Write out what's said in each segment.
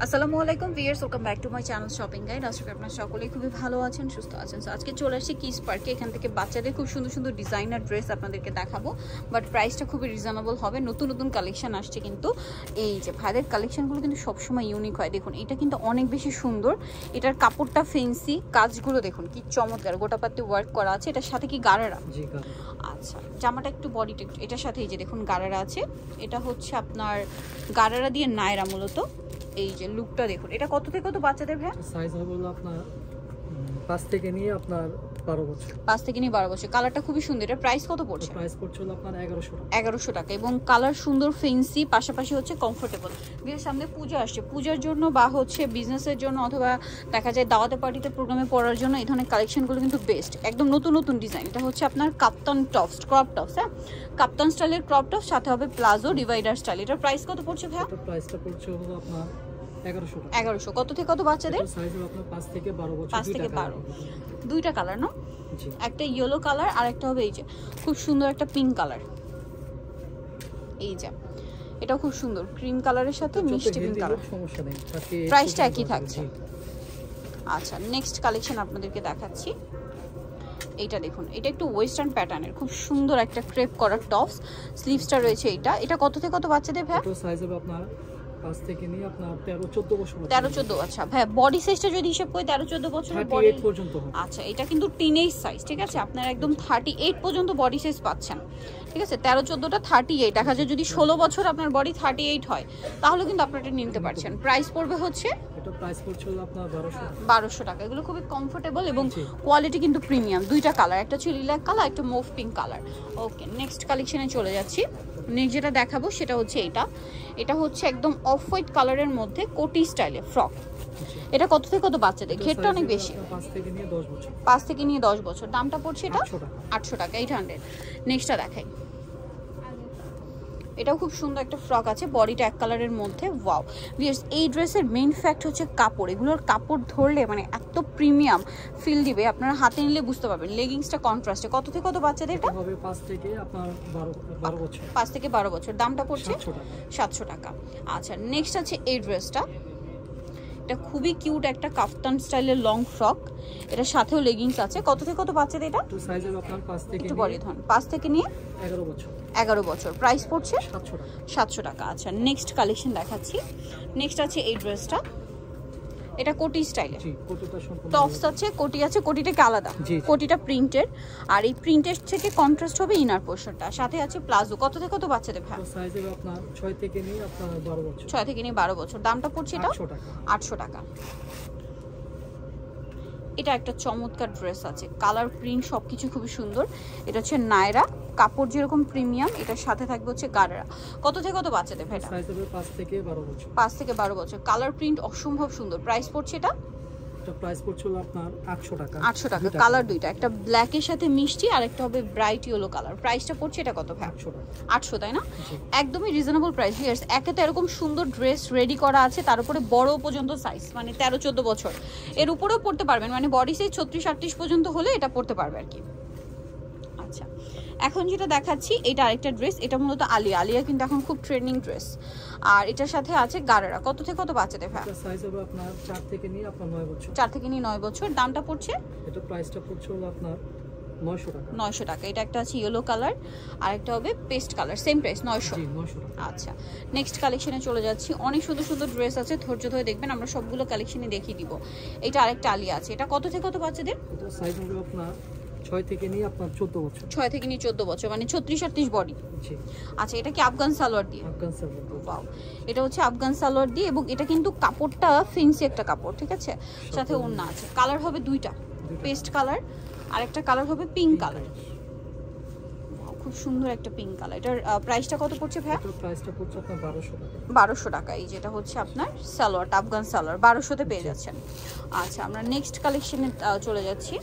আসসালামু আলাইকুম viewers, welcome back to my channel shopping guide. আজকে আপনারা সকলেই খুবই ভালো আছেন, সুস্থ আছেন। সো আজকে চলে আসছি কিস পার্কে। এখান থেকে বাচ্চাদের খুব সুন্দর সুন্দর ডিজাইনার ড্রেস আপনাদেরকে দেখাবো, বাট প্রাইসটা খুবই রিজনেবল হবে। নতুন নতুন কালেকশন আসছে, কিন্তু এই যে ভাইদের কালেকশনগুলো কিন্তু সবসময় ইউনিক হয়। দেখুন এটা কিন্তু অনেক বেশি সুন্দর, এটার কাপড়টা ফেন্সি, কাজগুলো দেখুন কি চমৎকার, গোটাপাতি ওয়ার্ক করা আছে। এটার সাথে কি গারারা? আচ্ছা, জামাটা একটু বডিটা একটু, এটার সাথে এই যে দেখুন গারারা আছে। এটা হচ্ছে আপনার গারারা দিয়ে নায়রা মূলত। এই যে লুকটা দেখুন, এটা কত থেকে কত বাচ্চাদের ভাই? সাইজ হবে আপনার 5 থেকে নিয়ে আপনার 12 বছর। 5 থেকে নিয়ে 12 বছর। কালারটা খুবই সুন্দর। এর প্রাইস কত পড়ছে? প্রাইস পড়ছে আপনার 1100 টাকা। 1100 টাকা। এবং কালার সুন্দর, ফেন্সি, পাশাপাশি হচ্ছে কমফোর্টেবল। বিয়ের সামনে পূজা আসছে, পূজার জন্য বা হচ্ছে বিজনেসের জন্য, অথবা দেখা যায় দাওয়াতে পার্টিতে প্রোগ্রামে পড়ার জন্য এই ধরনের কালেকশনগুলো কিন্তু বেস্ট। একদম নতুন নতুন ডিজাইন। এটা হচ্ছে আপনার কাপ্তান টপস, ক্রপ টপস। হ্যাঁ, কাপ্তান স্টাইলের ক্রপ টপস, সাথে হবে প্লাজো ডিভাইডার স্টাইল। এটার প্রাইস কত পড়ছে ভাই? এটা প্রাইসটা পড়ছে হলো আপনার 1100 টাকা। 1100। কত থেকে কত বাচ্চাদের? সাইজ হবে আপনার 5 থেকে 12 বছর। 5 থেকে 12। দুইটা কালার না? জি। একটা ইয়েলো কালার আর একটা হবে এই যে খুব সুন্দর একটা পিঙ্ক কালার। এই যে এটা খুব সুন্দর ক্রিম কালারের সাথে মিষ্টি পিঙ্ক কালার। সমস্যা নেই, প্রাইসটা একই থাকছে। আচ্ছা, নেক্সট কালেকশন আপনাদেরকে দেখাচ্ছি। এইটা দেখুন, এটা একটু ওয়েস্টার্ন প্যাটার্নের, খুব সুন্দর একটা ক্রেপ করা টপস, স্লিভসটা রয়েছে। এটা কত থেকে কত বাচ্চাদের ভাই? এটা সাইজ হবে আপনার 5 থেকে নিয়ে আপনার 13-14 বছর। 13-14। আচ্ছা ভাই, বডি সাইজটা যদি হিসাব করি 13-14 বছরের বডি পর্যন্ত। আচ্ছা, এটা কিন্তু টিনেজ সাইজ, ঠিক আছে? আপনারা একদম 38 পর্যন্ত বডি সাইজ পাচ্ছেন, ঠিক আছে? 13-14টা 38। দেখা যায় যদি 16 বছর আপনার বডি 38 হয়, তাহলে কিন্তু আপনারা এটা নিতে পারছেন। প্রাইস পড়বে হচ্ছে, এটা প্রাইস পড়ছে আপনার 1200 টাকা। এগুলো খুবই কমফোর্টেবল এবং কোয়ালিটি কিন্তু প্রিমিয়াম। দুইটা কালার, একটা হচ্ছে লিলাক কালার, একটা মুভ পিঙ্ক কালার। ওকে, নেক্সট কালেকশনে চলে যাচ্ছি। নেক্সট যেটা দেখাবো সেটা হচ্ছে এটা হচ্ছে একদম অফ হোয়াইট কালারের মধ্যে কোটি স্টাইলে ফ্রক। এটা কত থেকে কত বাচ্চাদের? ঘেরটা অনেক বেশি। 5 থেকে নিয়ে 10 বছর। 5 থেকে নিয়ে 10 বছর। দামটা পড়ছে এটা 800 টাকা, 800। নেক্সটটা দেখাই। এটাও খুব সুন্দর একটা ফ্রক আছে, বডিটা এক কালারের মধ্যে। ওয়াও ভিউয়ার্স, এই ড্রেসের মেইন ফ্যাক্ট হচ্ছে কাপড়। এগুলোর কাপড় ধরলে মানে এত প্রিমিয়াম ফিল দিবে, আপনারা হাতে নিলে বুঝতে পারবেন। লেগিংসটা কন্ট্রাস্টে। কত থেকে কত বাচ্চাদের? এটা হবে 5 থেকে আপনার 12 বছর। 5 থেকে 12 বছর। দামটা পড়ছে 700 টাকা। আচ্ছা, নেক্সট আছে এই ড্রেসটা। এটা খুবই কিউট একটা কাফতান স্টাইলের লং ফ্রক, এটার সাথেও লেগিংস আছে। কত থেকে কত বাচ্চাদের এটা? তো সাইজ হবে আপনার 5 থেকে একটু বড় ধরুন, 5 থেকে নিয়ে 11 বছর। 11 বছর। প্রাইস পড়ছে 700 টাকা। 700 টাকা। আচ্ছা, নেক্সট কালেকশন দেখাচ্ছি। নেক্সট আছে এই ড্রেসটা। এটা কোটি স্টাইলের। জি, কোটিটা সম্পূর্ণ টপস আছে, কোটি আছে। কোটিটা কি আলাদা? কোটিটা প্রিন্টেড, আর এই প্রিন্টের থেকে কন্ট্রাস্ট হবে ইনার পোরশনটা। সাথে আছে প্লাজো। কত থেকে কত বাচ্চাদের ভাই? সাইজ হবে আপনার 6 থেকে নিয়ে আপনার 12 বছর। 6 থেকে নিয়ে 12 বছর। দামটা পড়ছে এটা 800 টাকা। 800 টাকা। এটা একটা চমৎকার ড্রেস আছে, কালার, প্রিন্ট সবকিছু খুবই সুন্দর। এটা হচ্ছে নায়রা, কাপড় যেরকম প্রিমিয়াম, এটার সাথে থাকবে হচ্ছে গারারা। কত থেকে কত বাচ্চাদের ভাই? সাইজ হবে 5 থেকে 12 বছর। 5 থেকে 12 বছর। কালার, প্রিন্ট অসম্ভব সুন্দর। প্রাইস পড়ছে এটা প্রাইস পড়ছে আপনার 800 টাকা। 800 টাকা। কালার দুইটা, একটা ব্ল্যাকের সাথে মিষ্টি আর একটা হবে ব্রাইট ইয়েলো কালার। প্রাইসটা পড়ছে এটা কত ভাই? 800 টাকা। 800, তাই না? একদমই রিজনেবল প্রাইস। ভিউয়ার্স, একে তো এরকম সুন্দর ড্রেস রেডি করা আছে, তার উপরে বড় পর্যন্ত সাইজ, মানে 13-14 বছর এর উপরেও পড়তে পারবেন, মানে বডি সাইজ 36-38 পর্যন্ত হলে এটা পড়তে পারবে আর কি। আচ্ছা, এখন যেটা দেখাচ্ছি এটা আরেকটা ড্রেস। এটা মূলত আলিয়া কিন্তু এখন খুব ট্রেন্ডিং ড্রেস, আর এটার সাথে আছে গারারা। কত থেকে কত বাচ্চাদের ভাই? এটা সাইজ হবে আপনার 4 থেকে নিয়ে আপনার 9 বছর। 4 থেকে নিয়ে 9 বছর। দামটা পড়ছে, এটা প্রাইসটা পড়ছে আপনার 900 টাকা। 900 টাকা। এটা একটা আছে ইয়েলো কালার, আর একটা হবে পেস্ট কালার। Same price 900। জি, 900 টাকা। আচ্ছা, নেক্সট কালেকশনে চলে যাচ্ছি। অনেক সুন্দর সুন্দর ড্রেস আছে, ধৈর্য ধরে দেখবেন, আমরা সবগুলো কালেকশনে দেখিয়ে দিব। এটা আরেকটা আলিয়া আছে। এটা কত থেকে কত বাচ্চাদের? এটা সাইজ হবে আপনার 6 থেকে নিয়ে আপনার 14 বছর। 6 থেকে নিয়ে 14 বছর, মানে 36-38 বডি। জি। আচ্ছা, এটা কি আফগান সালোয়ার দিয়ে? আফগান সালোয়ার। ওয়াও, এটা হচ্ছে আফগান সালোয়ার দিয়ে, এবং এটা কিন্তু কাপড়টা ফেন্সি একটা কাপড়, ঠিক আছে? সাথে ওড়না আছে। কালার হবে দুইটা, পেস্ট কালার আর একটা কালার হবে পিঙ্ক কালার। খুব সুন্দর একটা পিঙ্ক কালার। এটার প্রাইসটা কত পড়ছে ভাই? এটার প্রাইসটা পড়ছে আপনার 1200 টাকা। 1200 টাকা। এই যেটা হচ্ছে আপনার সালোয়ার, আফগান সালোয়ার, 1200-তে পেয়ে যাচ্ছেন। আচ্ছা, আমরা নেক্সট কালেকশনে চলে যাচ্ছি।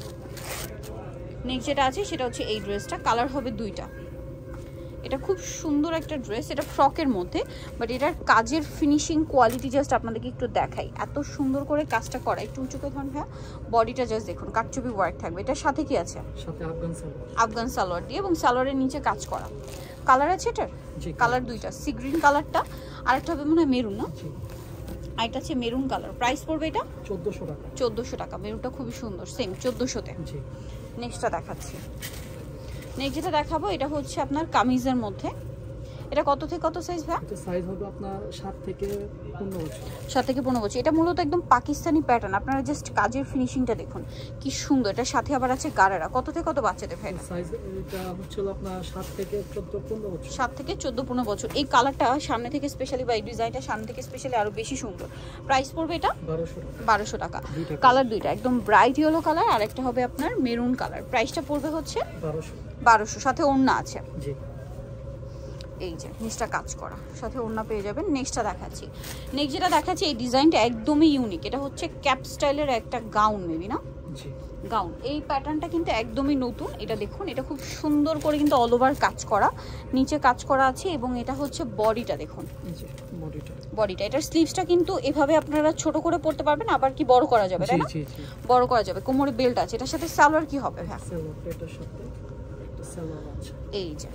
নেক্সট যেটা আছে সেটা হচ্ছে এই ড্রেসটা। কালার হবে দুইটা। এটা খুব সুন্দর একটা ড্রেস, এটা ফ্রকের মধ্যে, বাট এটার কাজের ফিনিশিং কোয়ালিটি জাস্ট আপনাদেরকে একটু দেখাই। এত সুন্দর করে কাজটা করা। একটু উঁচু করে ধরুন ভাইয়া, বডিটা জাস্ট দেখুন, কাটচুপি ওয়ার্ক থাকবে। এটার সাথে কি আছে? সাথে আফগান সালোয়ার। আফগান সালোয়ার দিয়ে, এবং সালোয়ারের নিচে কাজ করা। কালার আছে এটার? কালার দুইটা, সি গ্রিন কালারটা, আর একটা হবে মনে হয় মেরুন, না? আর এটা হচ্ছে মেরুন কালার, প্রাইস পড়বে এটা 1400 টাকা। 1400 টাকা। মেরুনটা খুবই সুন্দর, সেম 1400-তে। জি। নেক্সটটা দেখাচ্ছি। নেক্সট যেটা দেখাবো এটা হচ্ছে আপনার কামিজের মধ্যে। এটা কত থেকে কত সাইজ ভাই? এটা সাইজ হবে আপনার 7 থেকে 15 বছর। 7 থেকে 15 বছর। এটা মূলত একদম পাকিস্তানি প্যাটার্ন, আপনারা জাস্ট কাজের ফিনিশিংটা দেখুন কি সুন্দর। এটার সাথে আবার আছে গারারা। কত থেকে কত বাচ্চাদের ভাই? সাইজ এটা হচ্ছে আপনার 7 থেকে 14-15 বছর। 7 থেকে 14-15 বছর। এই কালারটা সামনে থেকে স্পেশালি বা এই ডিজাইনটা সামনে থেকে স্পেশালি আরো বেশি সুন্দর। প্রাইস পড়বে এটা 1200 টাকা। কালার দুইটা, একদম ব্রাইট ইয়েলো কালার আর একটা হবে আপনার মেরুন কালার। প্রাইসটা পড়বে হচ্ছে 1200, সাথে ওড়না আছে। জি। এই যে নিচটা কাজ করা, সাথে ওড়না পেয়ে যাবেন। নেক্সটটা দেখাচ্ছি। নেক্সট যেটা দেখাচ্ছি এই ডিজাইনটা একদমই ইউনিক। এটা হচ্ছে ক্যাপ স্টাইলের একটা গাউন, মেবি না? জি। গাউন। এই প্যাটার্নটা কিন্তু একদমই নতুন। এটা দেখুন, এটা খুব সুন্দর করে কিন্তু অল ওভার কাজ করা, নিচে কাজ করা আছে এবং এটা হচ্ছে বডিটা দেখুন। বডিটা, এটার স্লিভসটা কিন্তু এভাবে আপনারা ছোট করে পরতে পারবেন, আবার কি বড় করা যাবে, তাই না? বড় করা যাবে। কোমরে বেল্ট আছে। এটার সাথে সালোয়ার কি হবে ভাই? এটার সাথে একটা সালোয়ার আছে। এই যে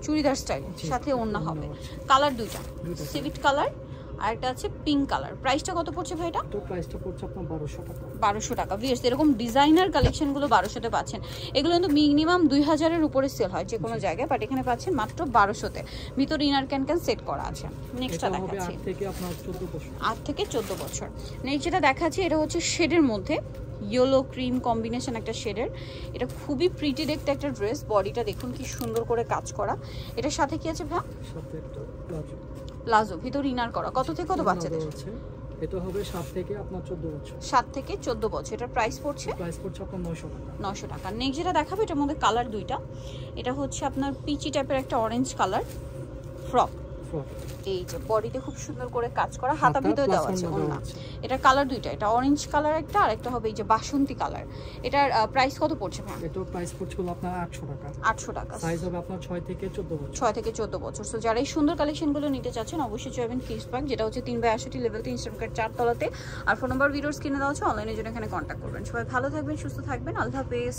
চুড়িদার স্টাইল, সাথে ওড়না হবে। কালার দুইটা, সিভিট কালার আর একটা আছে পিঙ্ক কালার। প্রাইসটা কত পড়ছে ভাই এটা? তো প্রাইসটা পড়ছে আপনার 1200 টাকা। 1200 টাকা। ভিউয়ার্স, এরকম ডিজাইনার কালেকশনগুলো 1200-তে পাচ্ছেন। এগুলো কিন্তু মিনিমাম 2000-এর উপরে সেল হয় যে কোনো জায়গায়, বাট এখানে পাচ্ছেন মাত্র 1200-তে। ভিতরে ইনার ক্যান সেট করা আছে। নেক্সটটা দেখাচ্ছি। 8 থেকে আপনার 14 বছর। 8 থেকে 14 বছর। নেক্সট যেটা দেখাচ্ছি এটা হচ্ছে শেডের মধ্যে, ইয়েলো ক্রিম কম্বিনেশন একটা শেডের। এটা খুবই প্রিটি দেখতে একটা ড্রেস। বডিটা দেখুন কি সুন্দর করে কাজ করা। এটার সাথে কি আছে ভাই? সাথে একটা প্লাজো। প্লাজো, ভিতর ইনার করা। কত থেকে কত বাচ্চাদের? এটা হবে 7 থেকে আপনার 14 বছর। 7 থেকে 14 বছর। এটার প্রাইস পড়ছে আপনার 900 টাকা। 900 টাকা। নেক্সট যেটা দেখাবো এটার মধ্যে কালার দুইটা। এটা হচ্ছে আপনার পিচি টাইপের একটা অরেঞ্জ কালার ফ্রক। এই যে বডিতে খুব সুন্দর করে কাজ করা, হাতা ভিতরে দেওয়া আছে ওড়না। এটা কালার দুইটা, এটা অরেঞ্জ কালার একটা আর একটা হবে এই যে বাসন্তী কালার। এটার প্রাইস কত পড়ছে ভাই? এটার প্রাইস পড়ছে আপনার 800 টাকা। 800 টাকা। সাইজ হবে আপনার 6 থেকে 14 বছর। 6 থেকে 14 বছর। সো যারা এই সুন্দর কালেকশনগুলো নিতে চাচ্ছেন অবশ্যই যাবেন কিডস পার্ক, যেটা হচ্ছে 3/68 লেভেল 3 ইনস্টাগ্রাম 4 তলাতে। আর ফোন নাম্বার ভিডিওস কিনে দেওয়া আছে, অনলাইনে জন্য এখানে কন্ট্যাক্ট করবেন। সবাই ভালো থাকবেন, সুস্থ থাকবেন, আল্লাহ হাফেজ।